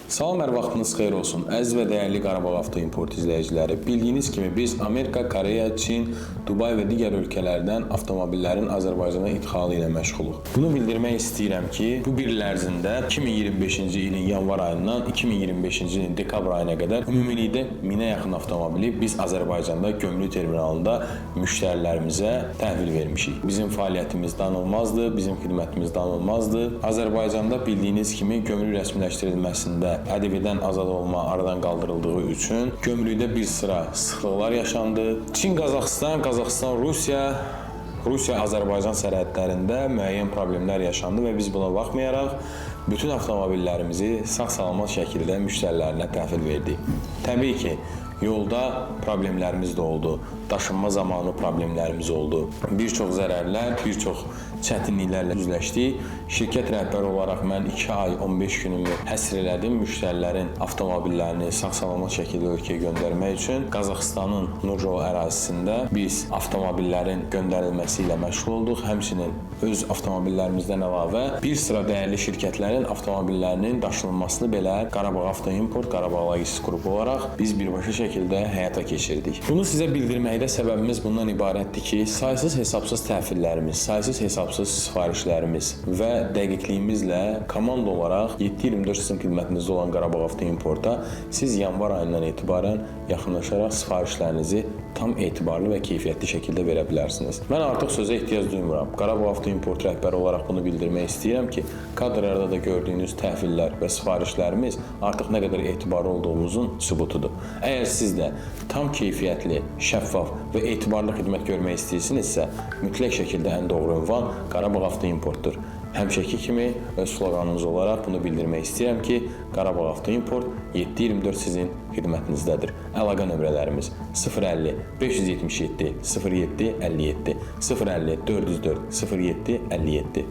Salam, hər vaxtınız xeyir olsun. Əziz və dəyərli Qarabağ Avto İmport izləyiciləri. Bildiyiniz kimi biz Amerika, Koreya, Çin, Dubay və digər ölkələrdən avtomobillərin Azərbaycana idxalı ilə məşğuluq. Bunu bildirmək istəyirəm ki, bu bir il ərzində 2025-ci ilin yanvar ayından 2025-ci ilin dekabr ayına qədər ümumilikdə 1000-ə yaxın avtomobili biz Azərbaycanda gömrük terminalında müştərilərimizə təhvil vermişik. Bizim fəaliyyətimiz danılmazdır, bizim xidmətimiz danılmazdır. Azərbaycanda bildiyiniz kimi gömrük rəsmiləşdirilməsində ƏDV-dən azad olma aradan qaldırıldığı üçün gömrükdə bir sıra sıxlıqlar yaşandı. Çin, Qazaxıstan, Rusiya, Azərbaycan sərhədlərində müəyyən problemlər yaşandı və biz buna baxmayaraq bütün avtomobillərimizi sağ-salamat şəkildə müştərilərinə təhvil verdik. Təbii ki, yolda problemlərimiz də oldu, daşınma zamanı problemlərimiz oldu. Bir çox zərərlər, bir çox çətinliklərlə üzləşdik. Şirkət rəhbəri olaraq mən 2 ay 15 günümü həsr elədim müştərilərin avtomobillərini sağ-salamat şəkildə ölkəyə göndərmək üçün. Qazaxıstanın Nurjol ərazisində biz avtomobillərin göndərilməsi ilə məşğul olduq. Həmçinin öz avtomobillərimizdən əlavə bir sıra dəyərli şirkətlərin avtomobillərinin daşınmasını belə Qarabağ Avto İmport, Qarabağ Logistik qrupu olaraq biz birbaşa şəkildə həyata keçirdik. Bunu sizə bildirməkdə səbəbimiz bundan ibarətdir ki, saysız hesabsız təhvillərimiz, saysız hesabsız sifarişlərimiz və dəqiqliyimizlə komanda olaraq 7/24 sizin xidmətinizdə olan Qarabağ Avto İmporta siz yanvar ayından etibarən yaxınlaşaraq sifarişlərinizi tam etibarlı və keyfiyyətli şəkildə verə bilərsiniz. Mən artıq sözə ehtiyac duymuram. Qarabağ Avto İmport rəhbəri olaraq bunu bildirmək istəyirəm ki, kadrlarda da gördüyünüz təhvillər və sifarişlərimiz artıq nə qədər etibarlı olduğumuzun sübutudur. Əgər siz də tam keyfiyyətli, şəffaf və etibarlı xidmət görmək istəyirsinizsə, mütləq şəkildə ən doğru ünvan Qarabağ Avto İmportdur. Həmişəki kimi öz sloganınız olaraq bunu bildirmək istəyirəm ki, Qarabağ Avto İmport 7/24 sizin xidmətinizdədir. Əlaqə nömrələrimiz 050 577 07 57, 050 404 07 57.